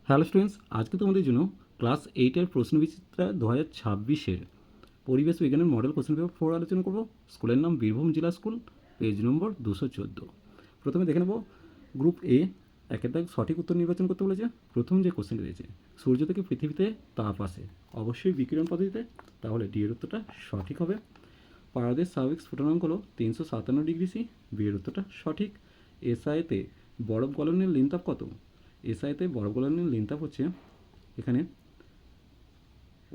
Hello students, আজকে তোমাদের জন্য ক্লাস 8-এর প্রশ্নবিচিত্রা 2026-এর পরিবেশ বিজ্ঞানের মডেল কোশ্চেন পেপার 4 আলোচনা করব। স্কুলের নাম বীরভূম জেলা স্কুল, পেজ নম্বর 214। প্রথমে দেখে নেব গ্রুপ এ, একের দাগ সঠিক উত্তর নির্বাচন করতে বলেছে। প্রথম যে কোশ্চেন রয়েছে, সূর্য থেকে পৃথিবীতে তাপ আসে অবশ্যই বিকিরণ পদ্ধতিতে, তাহলে ডি এর উত্তরটা সঠিক হবে। পারদের স্বাভাবিক স্ফুটনাঙ্ক হলো 357 ডিগ্রি সি, বি এর উত্তরটা সঠিক। এসআইতে বরফ গলনের লিনতাপ কত? এসআইতে বরফ গলনের লিনতাপ হচ্ছে, এখানে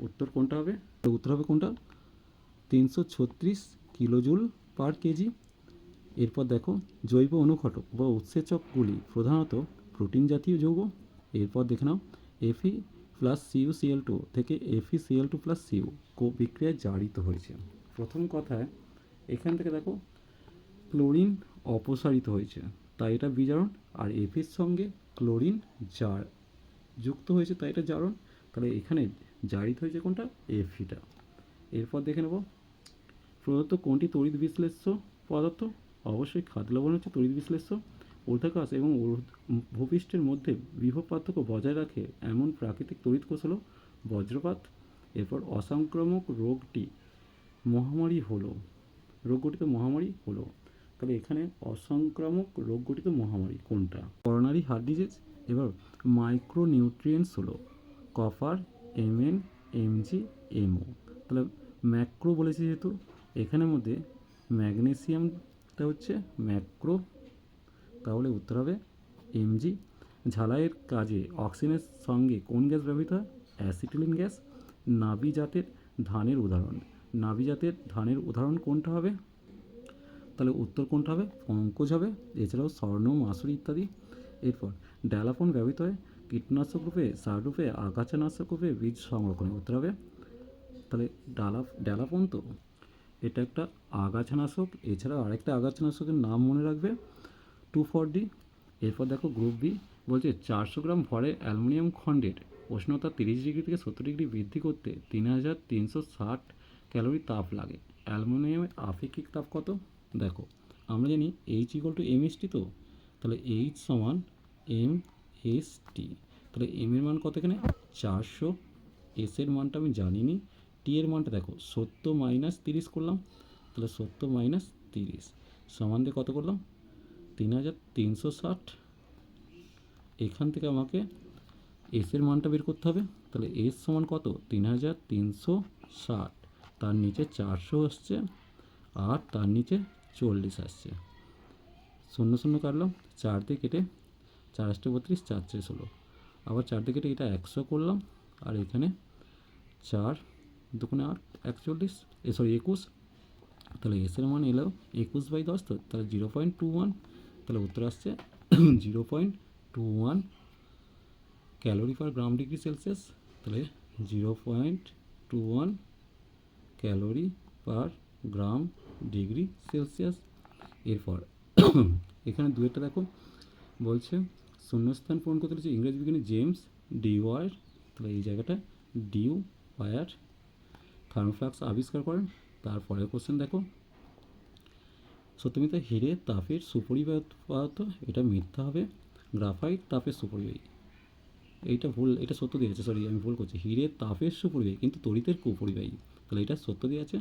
উত্তর কোনটা হবে? উত্তর হবে কোনটা? 336 কিলোজুল পার কেজি। এরপর দেখো জৈব অনুঘটক বা উৎসেচকগুলি প্রধানত প্রোটিন জাতীয় যৌগ। এরপর দেখে নাও এফি প্লাস CuCl2 থেকে FeCl2 প্লাস সিউ বিক্রিয়ায় জারিত হয়েছে। প্রথম কথায় এখান থেকে দেখো ক্লোরিন অপসারিত হয়েছে, তাই এটা বিজারণ। আর এফির সঙ্গে ক্লোরিন যুক্ত হয়েছে, তাই এটা জারণ। তাহলে এখানে জারিত হয়েছে কোনটা? এফিটা। এরপর দেখে নেব প্রদত্ত কোনটি তড়িৎ বিশ্লেষ্য পদার্থ? অবশ্যই খাদ্য লবণ হচ্ছে তড়িৎ বিশ্লেষ্য। ঊর্ধ্বাকাশ এবং ভূপৃষ্ঠের মধ্যে বিভব পার্থক্য বজায় রাখে এমন প্রাকৃতিক তড়িৎ কোষ হলো বজ্রপাত। এরপর অসংক্রামক রোগটি মহামারী হলো, রোগ গঠিত মহামারী হলো, তাহলে এখানে অসংক্রামক রোগ গঠিত মহামারী কোনটা? Coronary heart disease. এবার মাইক্রোনিউট্রিয়েন্টস হলো কপার, Mn, Mg, Mo। তাহলে ম্যাক্রো বলেছি যেহেতু, এখানের মধ্যে ম্যাগনেসিয়ামটা হচ্ছে ম্যাক্রো, তাহলে উত্তর হবে Mg। ঝালাইয়ের কাজে অক্সিজেনের সঙ্গে কোন গ্যাস ব্যবহৃত হয়? Acetylene gas. নাভি জাতের ধানের উদাহরণ, নাভি জাতের ধানের উদাহরণ কোনটা হবে? তাহলে উত্তর কোনটা হবে? পঙ্কজ হবে। এছাড়াও স্বর্ণ, মাসুরি ইত্যাদি। এরপর ড্যালাপন ব্যবহৃত হয় কীটনাশক রূপে, সার রূপে, আগাছানাশক রূপে, বীজ সংরক্ষণে। উত্তর হবে তাহলে ড্যালাপন। তো এটা একটা আগাছানাশক। এছাড়াও আরেকটা আগাছানাশকের নাম মনে রাখবে, 2,4-D। এরপর দেখো গ্রুপ বি বলছে 400 গ্রাম ভরে অ্যালুমিনিয়াম খণ্ডের উষ্ণতা 30 ডিগ্রি থেকে 70 ডিগ্রি বৃদ্ধি করতে 3360 ক্যালোরি তাপ লাগে। অ্যালুমিনিয়ামের আপেক্ষিক তাপ কত? দেখো আমরা জানি H=mst, তো তাহলে H সমান mst। তাহলে এম এর মান কত এখানে? 400। এস এর মানটা আমি জানিনি। টি এর মানটা দেখো 70 মাইনাস 30 করলাম, তাহলে 70 মাইনাস 30 সমান দিয়ে কত করলাম? 3360। এখান থেকে আমাকে এস এর মানটা বের করতে হবে। তাহলে এস সমান কত? 3360, তার নিচে 400 আসছে, আর তার নিচে 40 আসছে। 0 0 কাটলাম, 4 দিয়ে কেটে 4 × 32, 4 × 16। আবার 4 দিয়ে কেটে এটা 100 করলাম, আর এখানে 4 2 8, 41, 21। তাহলে এস এর মান এলো 21/10, তো তাহলে 0.21। তাহলে উত্তর আসছে 0.21 ক্যালোরি পার গ্রাম ডিগ্রি সেলসিয়াস। তাহলে 0.21 ক্যালোরি পার গ্রাম ডিগ্রি সেলসিয়াস। এরপর এখানে দুয়েরটা দেখো বলছে শূন্যস্থান পূরণ করতে হচ্ছে ইংরেজি বিজ্ঞানী জেমস ডিওয়ার। তাহলে এই জায়গাটা ডিওয়ার থার্মোফ্লাক্স আবিষ্কার করেন। তারপরের কোশ্চেন দেখো সত্যমিথ্যা হিরে তাপের সুপরিবাহিত, এটা মিথ্যা হবে। গ্রাফাইট তাপের সুপরিবাহী, এইটা ভুল, এটা সত্য দিয়েছে, সরি আমি ভুল করছি, হিরে তাপের সুপরিবাহী কিন্তু তড়িতের কুপরিবাহী, তাহলে এটা সত্য দিয়ে আছে।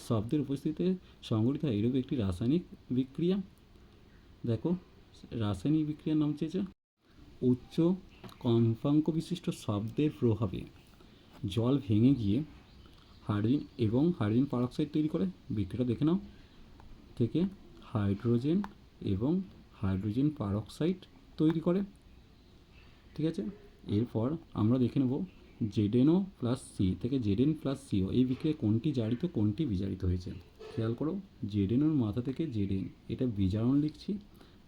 শব্দের উপস্থিতিতে সংঘটিত হয় এরূপ একটি রাসায়নিক বিক্রিয়া। দেখো রাসায়নিক বিক্রিয়ার নাম চেয়েছে। উচ্চ কম্পাঙ্ক বিশিষ্ট শব্দের প্রভাবে জল ভেঙে গিয়ে হাইড্রোজেন এবং হাইড্রোজেন পারঅক্সাইড তৈরি করে। বিক্রিয়াটা দেখে নাও, থেকে হাইড্রোজেন এবং হাইড্রোজেন পারঅক্সাইড তৈরি করে। ঠিক আছে, এরপর আমরা দেখে নেব ZnO প্লাস সি থেকে Zn প্লাস সিও এই বিক্রিয়ায় কোনটি জারিত কোনটি বিজারিত হয়েছে। খেয়াল করো ZnOর মাথা থেকে Zn, এটা বিজারণ লিখছি,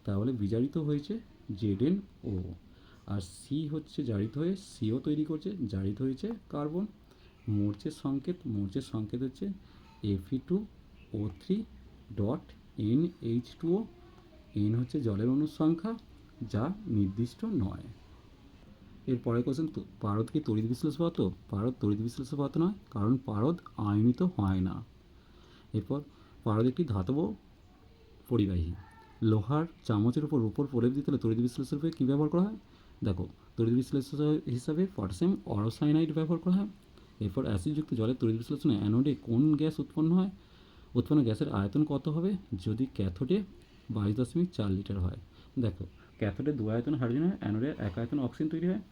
তাহলে বিজারিত হয়েছে ZnO। আর সি হচ্ছে জারিত হয়ে সিও তৈরি করছে, জারিত হয়েছে কার্বন। মৌর্যের সংকেত হচ্ছে Fe2O3.NH2O। N হচ্ছে জলের অণুর সংখ্যা, যা নির্দিষ্ট নয়। এরপরের কোশ্চেন, পারদ কি তড়িৎ বিশ্লেষ্য পদার্থ? পারদ তড়িৎ বিশ্লেষ্য পদার্থ নয়, কারণ পারদ আয়নিত হয় না। এরপর পারদ একটি ধাতব পরিবাহী। লোহার চামচের উপর রূপোর প্রলেপ দিতে হলে তড়িৎ বিশ্লেষণ রূপে কী ব্যবহার করা হয়? দেখো তড়িৎ বিশ্লেষক হিসাবে পটাশিয়াম অরসাইনাইড ব্যবহার করা হয়। এরপর অ্যাসিডযুক্ত জলের তড়িৎ বিশ্লেষণে অ্যানোডে কোন গ্যাস উৎপন্ন হয়? উৎপন্ন গ্যাসের আয়তন কত হবে যদি ক্যাথোডে 22.4 লিটার হয়? দেখো, ক্যাথোডে 2 আয়তন হাইড্রোজেন হয়, অ্যানোডে 1 আয়তন অক্সিজেন তৈরি হয়।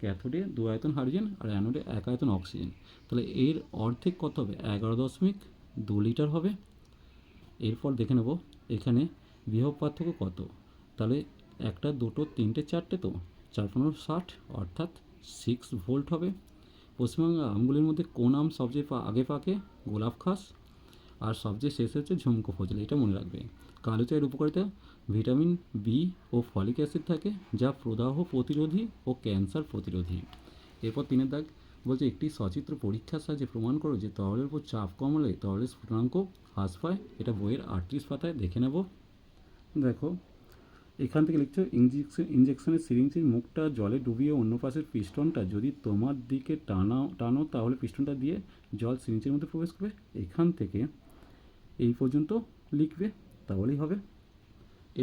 ক্যাথোডে 2 আয়তন হাইড্রোজেন আর অ্যানোডে 1 আয়তন অক্সিজেন, তাহলে এর অর্ধেক কত হবে? 11.2 লিটার হবে। এরপর দেখে নেব এখানে বিভব পার্থক্য কত। তাহলে একটা, দুটো, তিনটে, চারটে, তো 4×15 = 60, অর্থাৎ 6 ভোল্ট হবে। পশ্চিমবঙ্গের আমগুলির মধ্যে কোন আম সবচেয়ে আগে পাকে? গোলাপ খাস। আর সবচেয়ে শেষে হচ্ছে ঝুমকো ফজলি, এটা মনে রাখবে। কালো চায়ের উপকারিতা: ভিটামিন বি ও ফলিক অ্যাসিড থাকে, যা প্রদাহ প্রতিরোধী ও ক্যান্সার প্রতিরোধী। এরপর 3 দাগ বলছে একটি সচিত্র পরীক্ষার সাহায্যে প্রমাণ করো যে তরলের উপর চাপ কমালে তরলের স্ফুটনাঙ্ক হ্রাস পায়। এটা বইয়ের 38 পাতায় দেখে নেব। দেখো, এখান থেকে লিখছো ইঞ্জেকশনের সিরিঞ্জের মুখটা জলে ডুবিয়ে অন্য পাশের পিস্টনটা যদি তোমার দিকে টানো তাহলে পিস্টনটা দিয়ে জল সিরিঞ্জের মধ্যে প্রবেশ করবে। এখান থেকে এই পর্যন্ত লিখবে, তাহলেই হবে।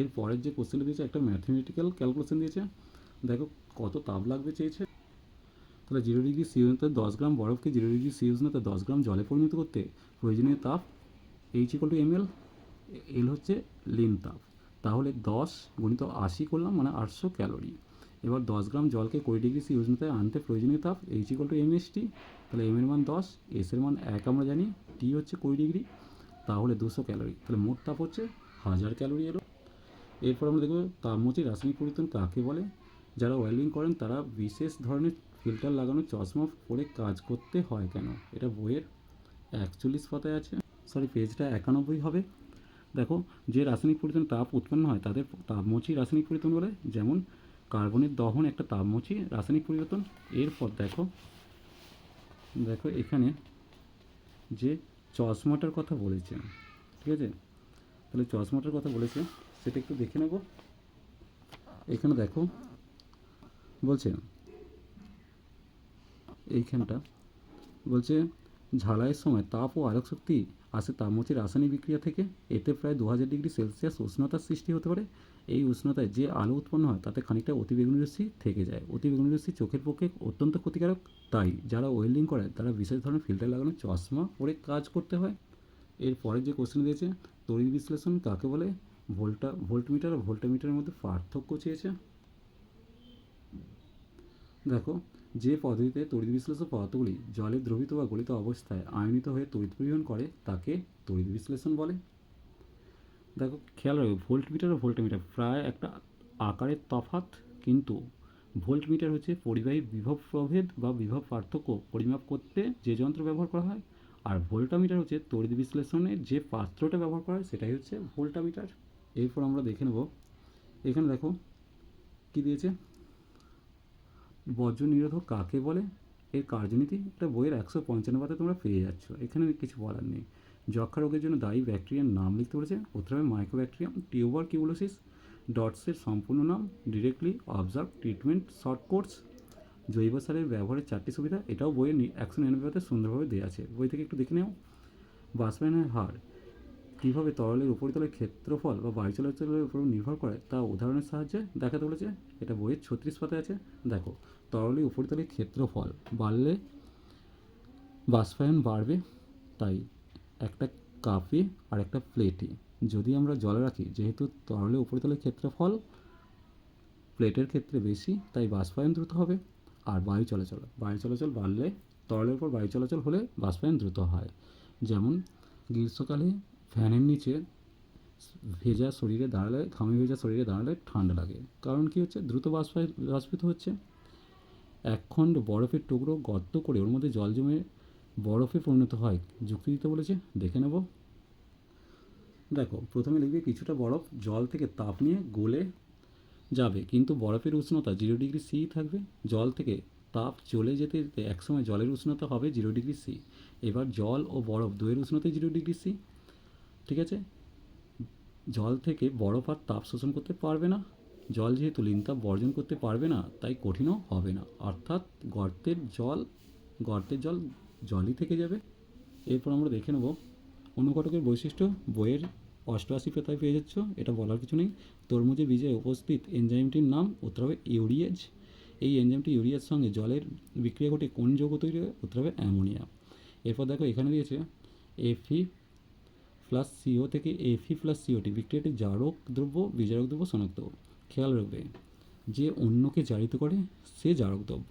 এর পরের যে কোশ্চেনটা দিয়েছে একটা ম্যাথমেটিক্যাল ক্যালকুলেশন দিয়েছে। দেখো কত তাপ লাগবে চেয়েছে। তাহলে 0°C উষ্ণতায় 10 গ্রাম বরফকে 0°C উষ্ণতায় 10 গ্রাম জলে পরিণত করতে প্রয়োজনীয় তাপ H=ml। এল হচ্ছে লিন তাপ। তাহলে 10 × 80 করলাম, মানে 800 ক্যালোরি। এবার 10 গ্রাম জলকে 20°C উষ্ণতায় আনতে প্রয়োজনীয় তাপ H=mst। তাহলে m এর মান 10, s এর মান 1 আমরা জানি, t হচ্ছে 20 ডিগ্রি, তাহলে 200 ক্যালোরি। তাহলে মোট তাপ হচ্ছে 1000 ক্যালোরি এলো। এরপর আমরা দেখব তাপমোচী রাসায়নিক পরিবর্তন কাকে বলে? যারা ওয়েল্ডিং করেন তারা বিশেষ ধরনের ফিল্টার লাগানো চশমা পরে কাজ করতে হয় কেন? এটা বইয়ের 41 পাতায় আছে, সরি পেজটা 91 হবে। দেখো, যে রাসায়নিক পরিবর্তন তাপ উৎপন্ন হয় তাদের তাপমোচী রাসায়নিক পরিবর্তন বলে। যেমন কার্বনের দহন একটা তাপমোচী রাসায়নিক পরিবর্তন। এরপর দেখো দেখো এখানে যে চশমাটার কথা বলেছে, ঠিক আছে? তাহলে চশমাটার কথা বলেছে সেটা একটু দেখে নেব। এখানে দেখো বলছে, এইখানটা বলছে ঝালাইয়ের সময় তাপ ও আলোক শক্তি আসে তাপমোচী রাসায়নিক বিক্রিয়া থেকে। এতে প্রায় 2000°C উষ্ণতার সৃষ্টি হতে পারে। এই উষ্ণতায় যে আলো উৎপন্ন হয় তাতে খানিকটা অতিবেগুনি রশ্মি থেকে যায়। অতিবেগুনি রশ্মি চোখের পক্ষে অত্যন্ত ক্ষতিকারক, তাই যারা ওয়েল্ডিং করে তারা বিশেষ ধরনের ফিল্টার লাগানো চশমা পরে কাজ করতে হয়। এর পরের যে কোশ্চেন দিয়েছে তড়িৎ বিশ্লেষণ কাকে বলে? ভোল্টমিটার ও ভোল্টমিটারের মধ্যে পার্থক্য চেয়েছে। দেখো, যে পদ্ধতিতে তড়িৎ বিশ্লেষক পদার্থগুলি জলে দ্রবীভূত বা গলিত অবস্থায় আয়নিত হয়ে তড়িৎ পরিবহন করে তাকে তড়িৎ বিশ্লেষণ বলে। দেখো খেয়াল রাখবে, ভোল্টমিটার ও ভোল্টমিটার প্রায় একটা আকারের তফাৎ, কিন্তু ভোল্টমিটার হচ্ছে পরিবাহী বিভব প্রভেদ বা বিভব পার্থক্য পরিমাপ করতে যে যন্ত্র ব্যবহার করা হয়, আর ভোল্টামিটার হচ্ছে তড়িৎ বিশ্লেষণের যে পাত্রটা ব্যবহার করা হয় সেটাই হচ্ছে ভোল্টামিটার। এরপর আমরা দেখে নেব, এখানে দেখো কি দিয়েছে, বজ্র নিরোধক কাকে বলে? এর কার্যনীতি এটা বইয়ের 155 পাতায় তোমরা পেয়ে যাচ্ছ, এখানে কিছু বলার নেই। যক্ষা রোগের জন্য দায়ী ব্যাকটেরিয়ার নাম লিখতে বলেছে, উত্তর হবে মাইক্রোব্যাকটেরিয়াম টিউবারকিউলোসিস। ডটসের সম্পূর্ণ নাম directly observe treatment short course. জৈব সারের ব্যবহারের 4টি সুবিধা, এটাও বইয়ের 199 পাতায় সুন্দরভাবে দেওয়া আছে, বই থেকে একটু দেখে নেও। বাষ্পায়নের হার কীভাবে তরলের উপরিতলের ক্ষেত্রফল বা বায়ু চলাচলের উপর নির্ভর করে তা উদাহরণের সাহায্যে দেখাতে বলেছে, এটা বইয়ের 36 পাতায় আছে। দেখো, তরলের উপরিতলের ক্ষেত্রফল বাড়লে বাষ্পায়ন বাড়বে, তাই একটা কাপে আর একটা প্লেটে যদি আমরা জল রাখি, যেহেতু তরলের উপরিতলের ক্ষেত্রফল প্লেটের ক্ষেত্রে বেশি, তাই বাষ্পায়ন দ্রুত হবে। আর বায়ু চলাচল বাড়লে, তরলের উপর বায়ু চলাচল হলে বাষ্পায়ন দ্রুত হয়। যেমন গ্রীষ্মকালে ফ্যানের নিচে ঘামে ভেজা শরীরে দাঁড়ালে ঠান্ডা লাগে, কারণ কি হচ্ছে? দ্রুত বাষ্পিত হচ্ছে। একখণ্ড বরফের টুকরো গর্ত করে ওর মধ্যে জল জমে বরফে পরিণত হয়, যুক্তি দিতে বলেছে, দেখে নেব। দেখো, প্রথমে লিখবে কিছুটা বরফ জল থেকে তাপ নিয়ে গলে যাবে, কিন্তু বরফের উষ্ণতা 0°C থাকবে। জল থেকে তাপ চলে যেতে যেতে একসময় জলের উষ্ণতা হবে 0°C। এবার জল ও বরফ দুয়ের উষ্ণতাই 0°C, ঠিক আছে? জল থেকে বরফ আর তাপ শোষণ করতে পারবে না। জল যেহেতু লিনতাপ বর্জন করতে পারবে না, তাই কঠিনও হবে না, অর্থাৎ গর্তের জল জলই থেকে যাবে। এরপর আমরা দেখে নেব অনুঘটকের বৈশিষ্ট্য, বইয়ের 88 পাতায় পেয়ে যাচ্ছ, এটা বলার কিছু নেই। তরমুজের বীজে উপস্থিত এনজাইমটির নাম, উত্তর হবে ইউরিয়েজ। এই এনজাইমটি ইউরিয়ার সঙ্গে জলের বিক্রিয়া ঘটে কোন যৌগ তৈরি হয়? উত্তর হবে অ্যামোনিয়া। এরপর দেখো এখানে দিয়েছে এফি প্লাস সিও থেকে এফি প্লাস সিওটি বিক্রিয়াটি জারক দ্রব্য বিজারক দ্রব্য শনাক্ত করো। খেয়াল রাখবে যে অন্যকে জারিত করে সে জারক দ্রব্য।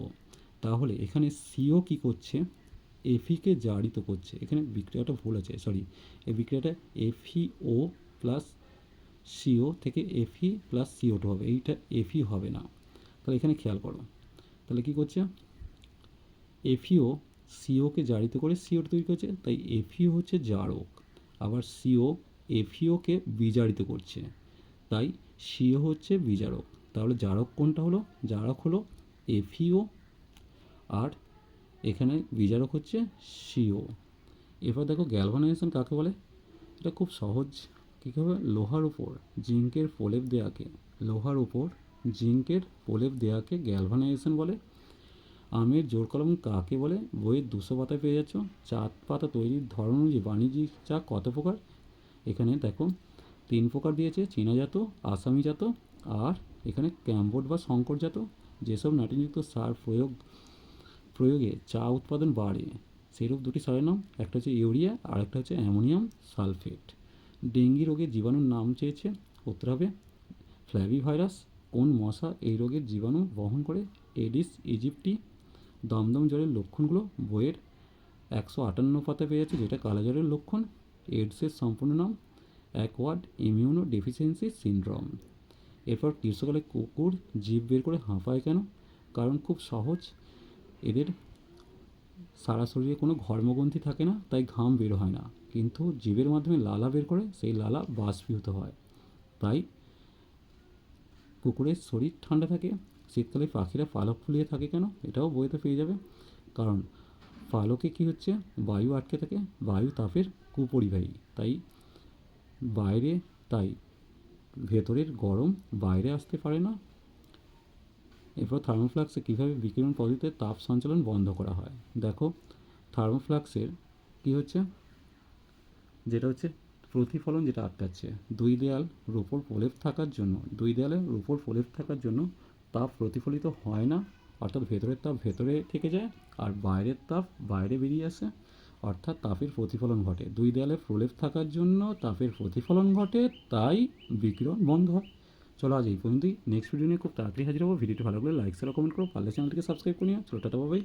তাহলে এখানে সিও কী করছে? এফিকে জারিত করছে। এখানে বিক্রিয়াটা ভুল আছে, সরি, এই বিক্রিয়াটা এফিও প্লাস সিও থেকে এফি প্লাস সিও টু হবে, এইটা এফি হবে না। তাহলে এখানে খেয়াল করো, তাহলে কী করছে? এফিও সিওকে জারিত করে সিও তৈরি করছে, তাই এফিও হচ্ছে জারক। আবার সিও এফিওকে বিজারিত করছে, তাই সিও হচ্ছে বিজারক। তাহলে জারক কোনটা হলো? জারক হলো এফিও, আর এখানে বিজারক হচ্ছে সিও। এবার দেখো গ্যালভানাইজেশন কাকে বলে? এটা খুব সহজ। কী হবে? লোহার উপর জিঙ্কের প্রলেপ দেওয়াকে, লোহার উপর জিঙ্কের প্রলেপ দেওয়াকে গ্যালভানাইজেশন বলে। আমের জোর কলম কাকে বলে? বইয়ের 200 পাতায় পেয়ে যাচ্ছ। চাঁদ পাতা তৈরির ধরন অনুযায়ী বাণিজ্যিক চা কত প্রকার? এখানে দেখো 3 প্রকার দিয়েছে, চীনাজাত, আসামিজাত, আর এখানে ক্যাম্বোর্ড বা শঙ্করজাত। যেসব নাইট্রোজেনযুক্ত সার প্রয়োগে চা উৎপাদন বাড়ে সেরূপ দুটি সারের নাম, একটা হচ্ছে ইউরিয়া আর একটা হচ্ছে অ্যামোনিয়াম সালফেট। ডেঙ্গি রোগের জীবাণুর নাম চেয়েছে, উত্তর হবে ফ্ল্যাভি ভাইরাস। কোন মশা এই রোগের জীবাণু বহন করে? Aedes aegypti. দমদম জ্বরের লক্ষণগুলো বইয়ের 158 পাতায় পেয়ে যাচ্ছে, যেটা কালাজ্বরের লক্ষণ। এডসের সম্পূর্ণ নাম অ্যাকোয়ার্ড ইমিউনো ডেফিসিয়েন্সি সিনড্রোম। এরপর গ্রীষ্মকালে কুকুর জিভ বের করে হাঁপায় কেন? কারণ খুব সহজ, এদের সারা শরীরে কোনো ঘর্মগ্রন্থি থাকে না, তাই ঘাম বের হয় না, কিন্তু জিভের মাধ্যমে লালা বের করে, সেই লালা বাষ্পীভূত হয়, তাই কুকুরের শরীর ঠান্ডা থাকে। শীতকালে পাখিরা পালক ফুলিয়ে থাকে কেন? এটাও বইতে পেয়ে যাবে। কারণ পালকে কী হচ্ছে? বায়ু আটকে থাকে, বায়ু তাপের কুপরিবাহী, তাই বাইরে, তাই ভেতরের গরম বাইরে আসতে পারে না। এরপর থার্মোফ্লাক্সে কীভাবে বিকিরণ পদ্ধতিতে তাপ সঞ্চালন বন্ধ করা হয়? দেখো থার্মোফ্লাক্সের কী হচ্ছে, যেটা হচ্ছে প্রতিফলন যেটা আটকাচ্ছে। দুই দেয়ালের উপর প্রলেপ থাকার জন্য তাপ প্রতিফলিত হয় না, অর্থাৎ ভেতরের তাপ ভেতরে থেকে যায় আর বাইরের তাপ বাইরে বেরিয়ে আসে, অর্থাৎ তাপের প্রতিফলন ঘটে। দুই দেয়ালে প্রলেপ থাকার জন্য তাপের প্রতিফলন ঘটে, তাই বিকিরণ বন্ধ হয়। চলো আজ এই পর্যন্তই। নেক্সট ভিডিও নিয়ে খুব তাড়াতাড়ি হাজির হবো। ভিডিওটি ভালো লাগলে লাইক শেয়ার কমেন্ট করো, পারলে চ্যানেলটিকে সাবস্ক্রাইব করে নিও। চলো টাটা, বাই বাই।